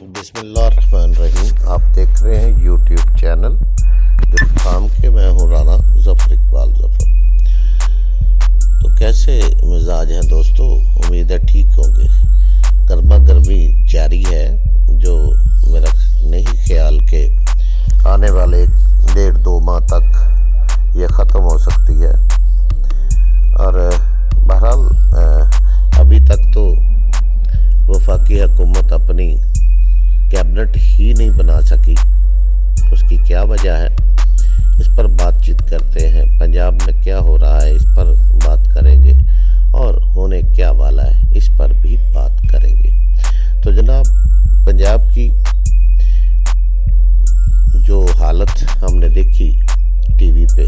بسم اللہ الرحمن الرحیم. آپ دیکھ رہے ہیں یوٹیوب چینل دل خام کے. میں ہوں رانا ظفر اقبال ظفر. تو کیسے مزاج ہیں دوستو؟ امید ہے ٹھیک ہوں گے. گرما گرمی جاری ہے جو میرا نہیں خیال کہ آنے والے 1.5-2 ماہ تک یہ ختم ہو سکتی ہے. اور بہرحال ابھی تک تو وفاقی حکومت اپنی کیبنٹ ہی نہیں بنا سکی. اس کی کیا وجہ ہے؟ اس پر بات چیت کرتے ہیں. پنجاب میں کیا ہو رہا ہے اس پر بات کریں گے، اور ہونے کیا والا ہے اس پر بھی بات کریں گے. تو جناب، پنجاب کی جو حالت ہم نے دیکھی ٹی وی پہ،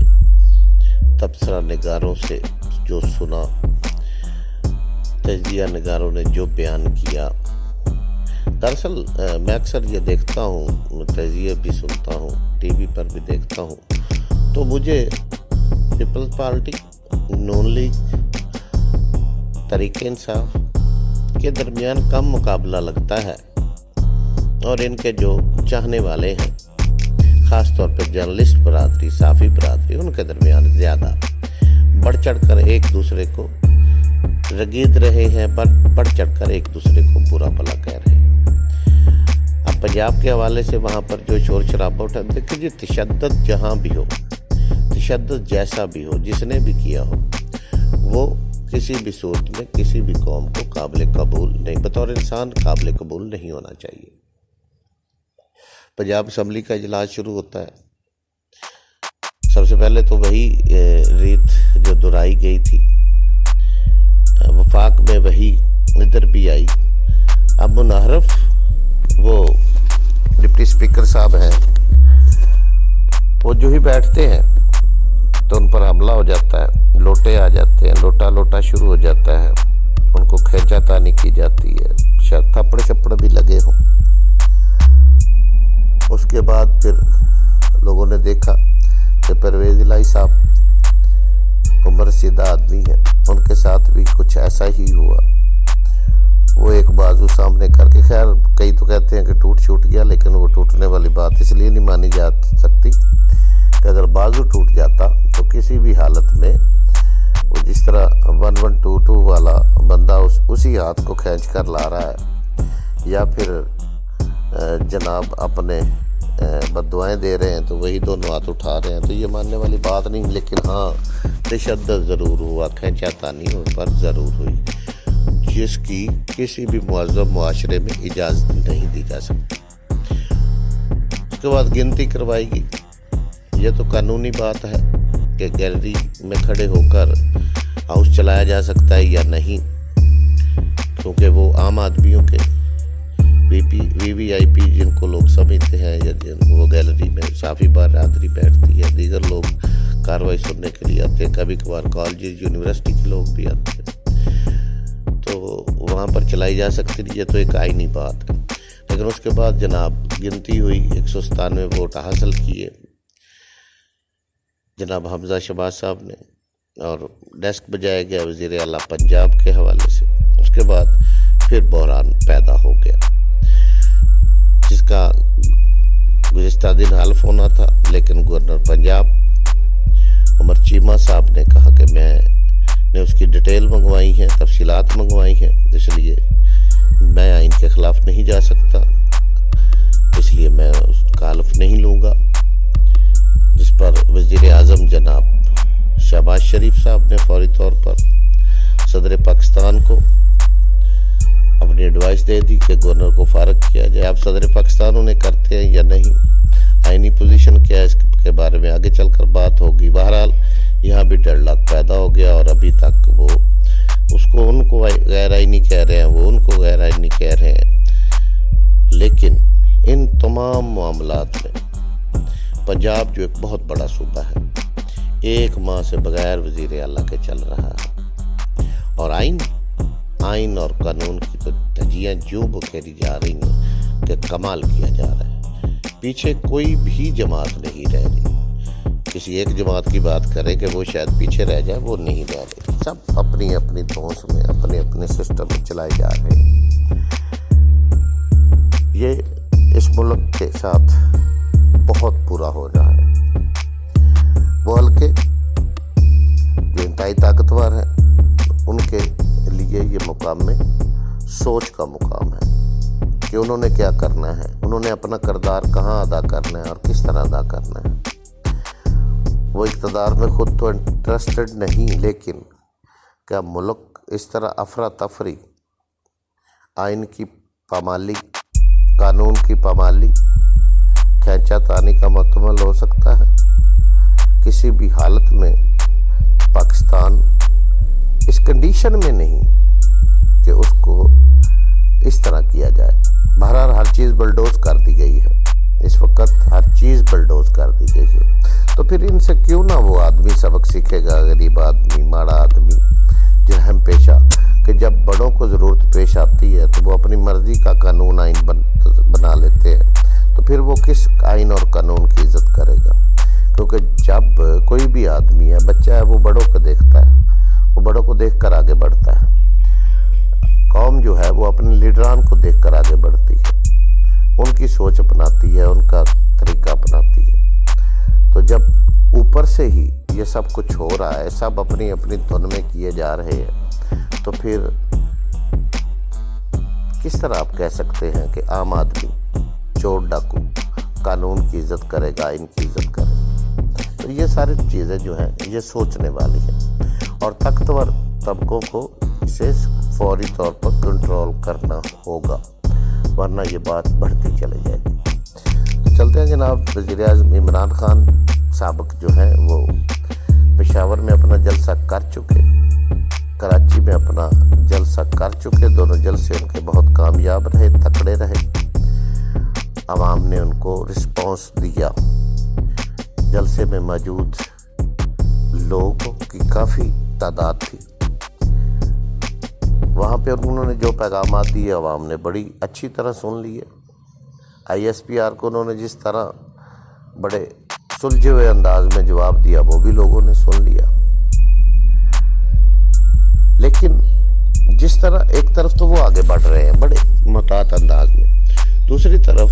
تبصرہ نگاروں سے جو سنا، تجزیہ نگاروں نے جو بیان کیا، دراصل میں اکثر یہ دیکھتا ہوں، تجزیے بھی سنتا ہوں، ٹی وی پر بھی دیکھتا ہوں، تو مجھے پیپلز پارٹی، نون لیگ، تحریک انصاف کے درمیان کم مقابلہ لگتا ہے، اور ان کے جو چاہنے والے ہیں، خاص طور پہ جرنلسٹ برادری، صحافی برادری، ان کے درمیان زیادہ بڑھ چڑھ کر ایک دوسرے کو رگید رہے ہیں، بڑھ چڑھ کر ایک دوسرے کو برا بھلا کہہ رہے ہیں. اب پنجاب کے حوالے سے وہاں پر جو شور شرابہ اٹھا، دیکھیں جی، تشدد جہاں بھی ہو، تشدد جیسا بھی ہو، جس نے بھی کیا ہو، وہ کسی بھی صورت میں کسی بھی قوم کو قابل قبول نہیں، بطور انسان قابل قبول نہیں ہونا چاہیے. پنجاب اسمبلی کا اجلاس شروع ہوتا ہے. سب سے پہلے تو وہی ریت جو دہرائی گئی تھی، وفاق میں وہی ادھر بھی آئی. اب منحرف وہ ڈپٹی اسپیکر صاحب ہیں، وہ جو ہی بیٹھتے ہیں تو ان پر حملہ ہو جاتا ہے، لوٹے آ جاتے ہیں، لوٹا شروع ہو جاتا ہے، ان کو کھینچا تانی کی جاتی ہے، شاید تھپڑ شپڑ بھی لگے ہوں. اس کے بعد پھر لوگوں نے دیکھا کہ پرویز الہی صاحب عمر رسیدہ آدمی ہیں، ان کے ساتھ بھی کچھ ایسا ہی ہوا. وہ ایک بازو سامنے کر کے، خیر کئی تو کہتے ہیں کہ چھوٹ گیا، لیکن وہ ٹوٹنے والی بات اس لیے نہیں مانی جا سکتی کہ اگر بازو ٹوٹ جاتا تو کسی بھی حالت میں وہ جس طرح 1122 والا بندہ اسی ہاتھ کو کھینچ کر لا رہا ہے، یا پھر جناب اپنے بددعائیں دے رہے ہیں تو وہی دونوں ہاتھ اٹھا رہے ہیں، تو یہ ماننے والی بات نہیں. لیکن ہاں، تشدد ضرور ہوا، کھینچا تانی ان پر ضرور ہوئی، جس کی کسی بھی مہذب معاشرے میں اجازت نہیں دی جا سکتی. اس کے بعد گنتی کروائی گئی. یہ تو قانونی بات ہے کہ گیلری میں کھڑے ہو کر ہاؤس چلایا جا سکتا ہے یا نہیں، کیونکہ وہ عام آدمیوں کے وی وی آئی پی جن کو لوگ سمجھتے ہیں، یا وہ گیلری میں صحافی برادری بیٹھتی ہے، دیگر لوگ کارروائی سننے کے لیے آتے ہیں، کبھی کبھار کالجز، یونیورسٹی کے لوگ بھی آتے ہیں، تو وہاں پر چلائی جا سکتی ہے. یہ تو ایک آئینی بات ہے. لیکن اس کے بعد جناب گنتی ہوئی، 197 ووٹ حاصل کیے جناب حمزہ شہباز صاحب نے، اور ڈیسک بجایا گیا وزیر اعلیٰ پنجاب کے حوالے سے. اس کے بعد پھر بحران پیدا ہو گیا، جس کا گزشتہ دن حلف ہونا تھا، لیکن گورنر پنجاب عمر چیمہ صاحب نے کہا کہ میں نے اس کی ڈیٹیل منگوائی ہیں، تفصیلات منگوائی ہیں، اس لیے میں آئین کے خلاف نہیں جا سکتا، اس لیے میں اس کا حلف نہیں لوں گا. جس پر وزیر اعظم جناب شہباز شریف صاحب نے فوری طور پر صدر پاکستان کو اپنی ایڈوائس دے دی کہ گورنر کو فارغ کیا جائے. اب صدر پاکستان انہیں کرتے ہیں یا نہیں، آئینی پوزیشن کیا ہے، اس کے بارے میں آگے چل کر بات ہوگی. بہرحال یہاں بھی ڈیڈ لاک پیدا ہو گیا، اور ابھی تک وہ ان کو غیر آئینی کہہ رہے ہیں، وہ ان کو غیر آئینی کہہ رہے ہیں. لیکن ان تمام معاملات میں پنجاب جو ایک بہت بڑا صوبہ ہے، 1 ماہ سے بغیر وزیر اعلیٰ کے چل رہا ہے، اور آئین اور قانون کی تو دھجیاں جو بکھیری جا رہی ہیں کہ کمال کیا جا رہا ہے. پیچھے کوئی بھی جماعت نہیں رہ رہی. کسی ایک جماعت کی بات کریں کہ وہ شاید پیچھے رہ جائے، وہ نہیں رہ رہی. سب اپنی اپنی دھونس میں، اپنے سسٹم میں چلائے جا رہے ہیں. یہ اس ملک کے ساتھ بہت برا ہو رہا ہے۔ وہ حلقے جو انتہائی طاقتور ہیں ان کے لیے یہ مقام میں سوچ کا مقام ہے کہ انہوں نے کیا کرنا ہے، انہوں نے اپنا کردار کہاں ادا کرنا ہے اور کس طرح ادا کرنا ہے۔ وہ اقتدار میں خود تو انٹرسٹڈ نہیں، لیکن کیا ملک اس طرح افراتفری، آئین کی پامالی، قانون کی پامالی، کھینچا تانی کا مکمل ہو سکتا ہے؟ کسی بھی حالت میں پاکستان اس کنڈیشن میں نہیں کہ اس کو اس طرح کیا جائے۔ بہرحال ہر چیز بلڈوز کر دی گئی ہے، اس وقت ہر چیز بلڈوز کر دی گئی ہے، تو پھر ان سے کیوں نہ وہ آدمی سبق سیکھے گا، غریب آدمی، ماڑا آدمی، جرم پیشہ، کہ جب بڑوں کو ضرورت پیش آتی ہے تو وہ اپنی مرضی کا قانون آئین بنا لیتے ہیں، تو پھر وہ کس آئین اور قانون کی عزت کرے گا؟ کیونکہ جب کوئی بھی آدمی ہے، بچہ ہے، وہ بڑوں کو دیکھتا ہے، وہ بڑوں کو دیکھ کر آگے بڑھتا ہے۔ قوم جو ہے وہ اپنے لیڈران کو دیکھ کر آگے بڑھتی ہے، ان کی سوچ اپناتی ہے، ان کا طریقہ اپناتی ہے۔ تو جب اوپر سے ہی یہ سب کچھ ہو رہا ہے، سب اپنی اپنی دھن میں کیے جا رہے ہیں، تو پھر کس طرح آپ کہہ سکتے ہیں کہ عام آدمی، چور ڈاکو قانون کی عزت کرے گا، آئین کی عزت کرے گا؟ تو یہ ساری چیزیں جو ہیں یہ سوچنے والی ہیں، اور طاقتور طبقوں کو اسے فوری طور پر کنٹرول کرنا ہوگا، ورنہ یہ بات بڑھتی چلے جائے گی۔ تو چلتے ہیں جناب، وزیر اعظم عمران خان سابق جو ہیں وہ پشاور میں اپنا جلسہ کر چکے، کراچی میں اپنا جلسہ کر چکے، دونوں جلسے ان کے بہت کامیاب رہے، تکڑے رہے، عوام نے ان کو رسپانس دیا۔ جلسے میں موجود لوگوں کی کافی تعداد تھی، وہاں پہ انہوں نے جو پیغامات دیے عوام نے بڑی اچھی طرح سن لیے۔ ISPR کو انہوں نے جس طرح بڑے سلجھے ہوئے انداز میں جواب دیا وہ بھی لوگوں نے سن لیا، لیکن جس طرح ایک طرف تو وہ آگے بڑھ رہے ہیں بڑے محتاط انداز میں، دوسری طرف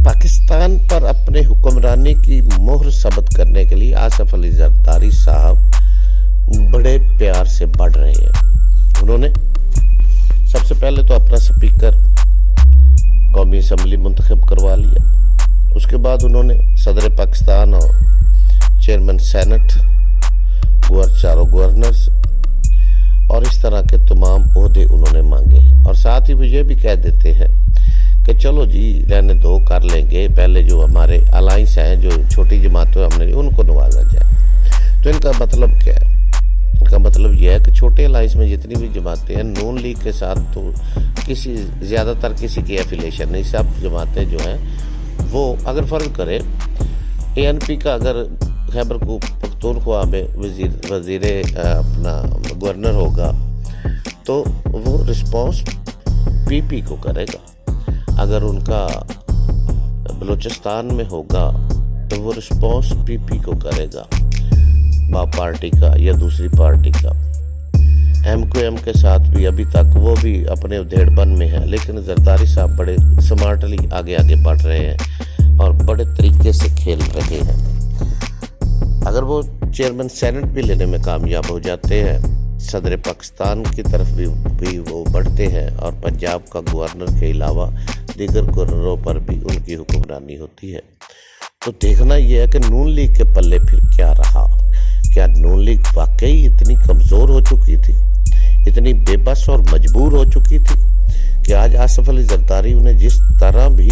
پاکستان پر اپنے حکمرانی کی مہر ثبت کرنے کے لیے آصف علی زرداری صاحب بڑے پیار سے بڑھ رہے ہیں۔ انہوں نے سب سے پہلے تو اپنا سپیکر قومی اسمبلی منتخب کروا لیا، اس کے بعد انہوں نے صدر پاکستان اور چیئرمین سینٹ، چاروں گورنرز اور اس طرح کے تمام عہدے انہوں نے مانگے ہیں، اور ساتھ ہی وہ یہ بھی کہہ دیتے ہیں کہ چلو جی رہنے دو، کر لیں گے، پہلے جو ہمارے الائنس ہیں، جو چھوٹی جماعتیں ہم نے ان کو نوازا جائے۔ تو ان کا مطلب کیا ہے؟ ان کا مطلب یہ ہے کہ چھوٹے الائنس میں جتنی بھی جماعتیں ہیں، نون لیگ کے ساتھ تو زیادہ تر کسی کی ایفیلیشن نہیں، سب جماعتیں جو ہیں وہ اگر فرض کرے ANP کا اگر خیبر پختونخوا میں وزیر اپنا گورنر ہوگا تو وہ رسپانس PP کو کرے گا، اگر ان کا بلوچستان میں ہوگا تو وہ رسپانس PP کو کرے گا، باپ پارٹی کا یا دوسری پارٹی کا۔ MQM کے ساتھ بھی ابھی تک وہ بھی اپنے ادھیڑ بن میں ہیں، لیکن زرداری صاحب بڑے سمارٹلی آگے بڑھ رہے ہیں اور بڑے طریقے سے کھیل رہے ہیں۔ اگر وہ چیئرمین سینٹ بھی لینے میں کامیاب ہو جاتے ہیں، صدر پاکستان کی طرف بھی وہ بڑھتے ہیں، اور پنجاب کا گورنر کے علاوہ دیگر گورنروں پر بھی ان کی حکمرانی ہوتی ہے، تو دیکھنا یہ ہے کہ نون لیگ کے پلے پھر کیا رہا۔ کیا نون لیگ واقعی اتنی کمزور ہو چکی تھی، اتنی بے بس اور مجبور ہو چکی تھی کہ آج آصف علی زرداری انہیں جس طرح بھی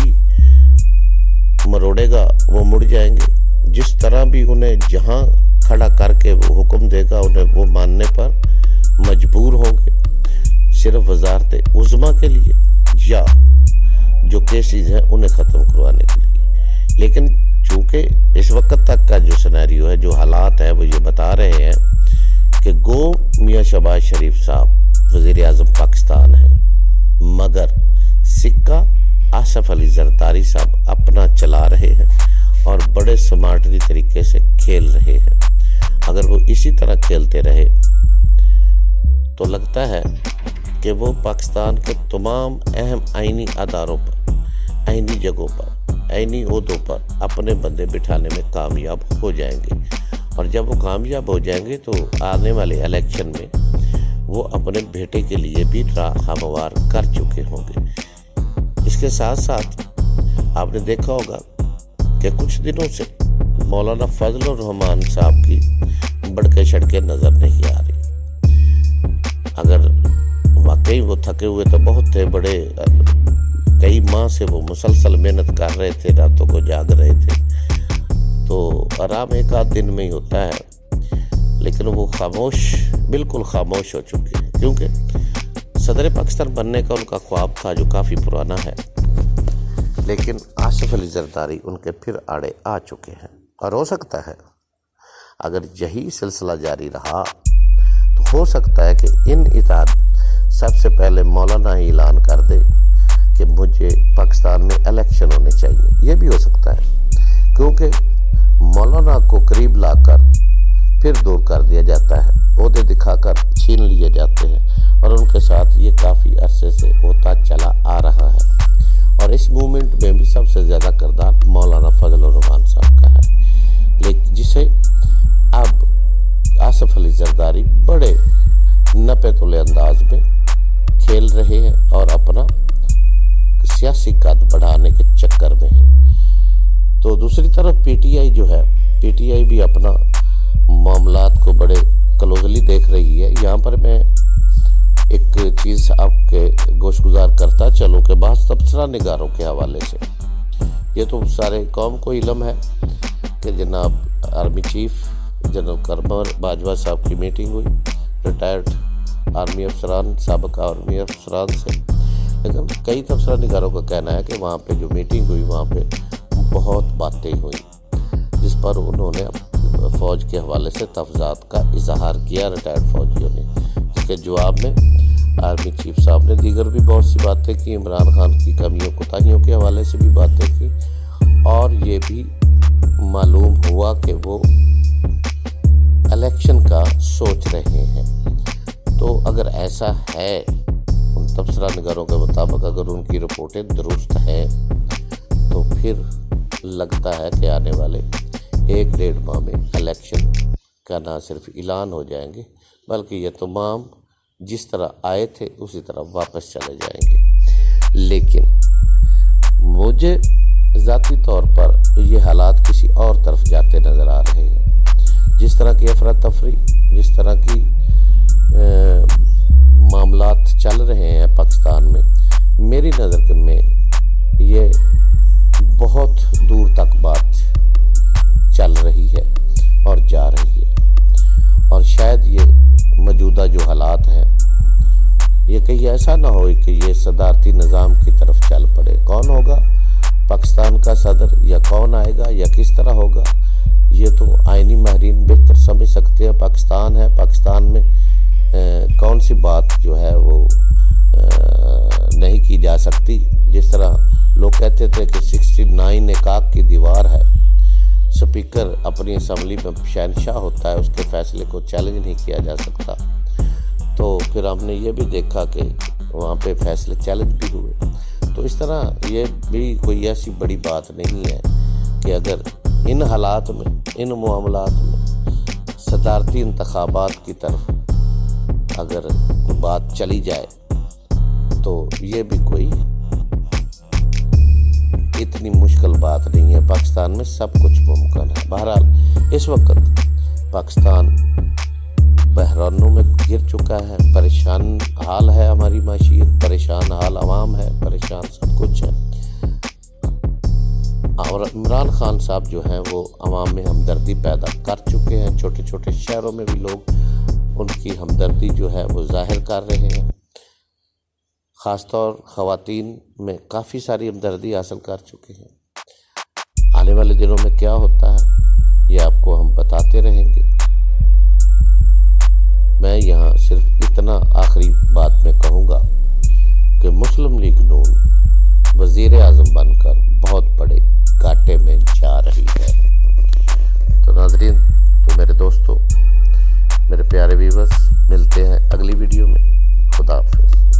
مروڑے گا وہ مڑ جائیں گے، جس طرح بھی انہیں جہاں کھڑا کر کے وہ حکم دے گا انہیں وہ ماننے پر مجبور ہوں گے، صرف وزارت عظمیٰ کے لیے یا جو کیسز ہیں انہیں ختم کروانے کے لیے۔ لیکن چونکہ اس وقت تک کا جو سینیریو ہے، جو حالات ہیں، وہ یہ بتا رہے ہیں کہ گو میاں شہباز شریف صاحب وزیر اعظم پاکستان ہیں، مگر سکہ آصف علی زرداری صاحب اپنا چلا رہے ہیں اور بڑے سمارٹلی طریقے سے کھیل رہے ہیں۔ اگر وہ اسی طرح کھیلتے رہے تو لگتا ہے کہ وہ پاکستان کے تمام اہم آئینی اداروں پر، آئینی جگہوں پر، آئینی عہدوں پر اپنے بندے بٹھانے میں کامیاب ہو جائیں گے، اور جب وہ کامیاب ہو جائیں گے تو آنے والے الیکشن میں وہ اپنے بیٹے کے لیے بھی راہ ہموار کر چکے ہوں گے۔ اس کے ساتھ ساتھ آپ نے دیکھا ہوگا کہ کچھ دنوں سے مولانا فضل الرحمان صاحب کی بڑکے شڑکے نظر نہیں آ رہی۔ اگر واقعی وہ تھکے ہوئے تو بہت تھے، بڑے کئی ماہ سے وہ مسلسل محنت کر رہے تھے، راتوں کو جاگ رہے تھے، تو آرام ایک آدھ دن میں ہی ہوتا ہے، لیکن وہ خاموش، بالکل خاموش ہو چکے ہیں، کیونکہ صدر پاکستان بننے کا ان کا خواب تھا جو کافی پرانا ہے، لیکن آصف علی زرداری ان کے پھر آڑے آ چکے ہیں۔ اور ہو سکتا ہے اگر یہی سلسلہ جاری رہا تو ہو سکتا ہے کہ ان اتحاد سب سے پہلے مولانا ہی اعلان کر دے کہ مجھے پاکستان میں الیکشن ہونے چاہیے۔ یہ بھی ہو سکتا ہے، کیونکہ مولانا کو قریب لا کر پھر دور کر دیا جاتا ہے، عہدے دکھا کر چھین لیے جاتے ہیں، اور ان کے ساتھ یہ کافی عرصے سے ہوتا چلا آ رہا ہے۔ اور اس موومنٹ میں بھی سب سے زیادہ کردار مولانا فضل الرحمان صاحب کا ہے، لیکن جسے اب آصف علی زرداری بڑے نپے تلے انداز میں کھیل رہے ہیں اور اپنا سیاسی قد بڑھانے کے چکر میں ہیں۔ تو دوسری طرف پی ٹی آئی جو ہے، پی ٹی آئی بھی اپنا معاملات کو بڑے کلوزلی دیکھ رہی ہے۔ یہاں پر میں ایک چیز آپ کے گوش گزار کرتا چلوں کہ بعض تبصرہ نگاروں کے حوالے سے یہ تو سارے قوم کو علم ہے کہ جناب army chief general Qamar Bajwa صاحب کی میٹنگ ہوئی ریٹائرڈ آرمی افسران، سابق آرمی افسران سے، لیکن کئی تبصرہ نگاروں کا کہنا ہے کہ وہاں پہ جو میٹنگ ہوئی وہاں پہ بہت باتیں ہوئیں جس پر انہوں نے فوج کے حوالے سے تفضیلات کا اظہار کیا ریٹائرڈ فوجیوں نے، جس کے جواب میں آرمی چیف صاحب نے دیگر بھی بہت سی باتیں کی، عمران خان کی کمیوں کوتاہیوں کے حوالے سے بھی باتیں کی، اور یہ بھی معلوم ہوا کہ وہ الیکشن کا سوچ رہے ہیں۔ تو اگر ایسا ہے، ان تبصرہ نگاروں کے مطابق اگر ان کی رپورٹیں درست ہیں، تو پھر لگتا ہے کہ آنے والے 1-1.5 ماہ میں الیکشن کا نہ صرف اعلان ہو جائیں گے، بلکہ یہ تمام جس طرح آئے تھے اسی طرح واپس چلے جائیں گے۔ لیکن مجھے ذاتی طور پر یہ حالات کسی اور طرف جاتے نظر آ رہے ہیں۔ جس طرح کی افراتفری، جس طرح کی معاملات چل رہے ہیں پاکستان میں، میری نظر میں یہ بہت دور تک بات چل رہی ہے اور جا رہی ہے، اور شاید یہ موجودہ جو حالات ہیں یہ کہیں ایسا نہ ہو کہ یہ صدارتی نظام کی طرف چل پڑے۔ کون ہوگا پاکستان کا صدر، یا کون آئے گا، یا کس طرح ہوگا، یہ تو آئینی ماہرین بہتر سمجھ سکتے ہیں۔ پاکستان ہے، پاکستان میں کون سی بات جو ہے وہ نہیں کی جا سکتی۔ جس طرح لوگ کہتے تھے کہ 69 نکاح کی دیوار ہے، سپیکر اپنی اسمبلی میں شہنشاہ ہوتا ہے، اس کے فیصلے کو چیلنج نہیں کیا جا سکتا، تو پھر ہم نے یہ بھی دیکھا کہ وہاں پہ فیصلے چیلنج بھی ہوئے۔ تو اس طرح یہ بھی کوئی ایسی بڑی بات نہیں ہے کہ اگر ان حالات میں، ان معاملات میں صدارتی انتخابات کی طرف اگر بات چلی جائے تو یہ بھی کوئی اتنی مشکل بات نہیں ہے۔ پاکستان میں سب کچھ ممکن ہے۔ بہرحال اس وقت پاکستان بحرانوں میں گر چکا ہے، پریشان حال ہے ہماری معیشت، پریشان حال عوام ہے، پریشان سب کچھ ہے، اور عمران خان صاحب جو ہیں وہ عوام میں ہمدردی پیدا کر چکے ہیں۔ چھوٹے چھوٹے شہروں میں بھی لوگ ان کی ہمدردی جو ہے وہ ظاہر کر رہے ہیں، خاص طور خواتین میں کافی ساری ہمدردی حاصل کر چکے ہیں۔ آنے والے دنوں میں کیا ہوتا ہے یہ آپ کو ہم بتاتے رہیں گے۔ میں یہاں صرف اتنا آخری بات میں کہوں گا کہ مسلم لیگ نون وزیر اعظم بن کر بہت بڑے گھاٹے میں جا رہی ہے۔ تو ناظرین، تو میرے دوستوں، میرے پیارے ویورز، ملتے ہیں اگلی ویڈیو میں۔ خدا حافظ۔